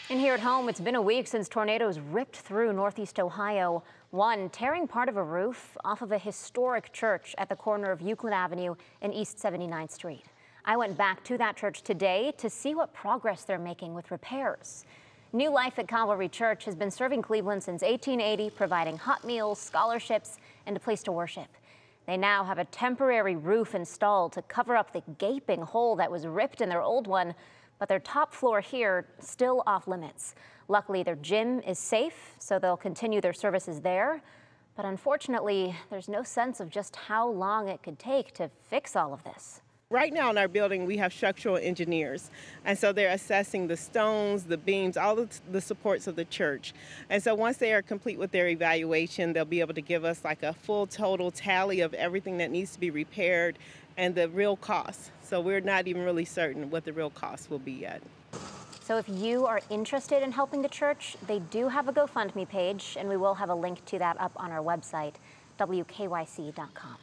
And here at home, it's been a week since tornadoes ripped through northeast Ohio, one tearing part of a roof off of a historic church at the corner of Euclid Avenue and East 79th Street. I went back to that church today to see what progress they're making with repairs. New Life at Calvary Church has been serving Cleveland since 1880, providing hot meals, scholarships, and a place to worship. They now have a temporary roof installed to cover up the gaping hole that was ripped in their old one, but their top floor here still off limits. Luckily, their gym is safe, so they'll continue their services there. But unfortunately, there's no sense of just how long it could take to fix all of this. Right now in our building, we have structural engineers, and so they're assessing the stones, the beams, all of the supports of the church. And so once they are complete with their evaluation, they'll be able to give us like a full total tally of everything that needs to be repaired and the real cost. So we're not even really certain what the real cost will be yet. So if you are interested in helping the church, they do have a GoFundMe page, and we will have a link to that up on our website, wkyc.com.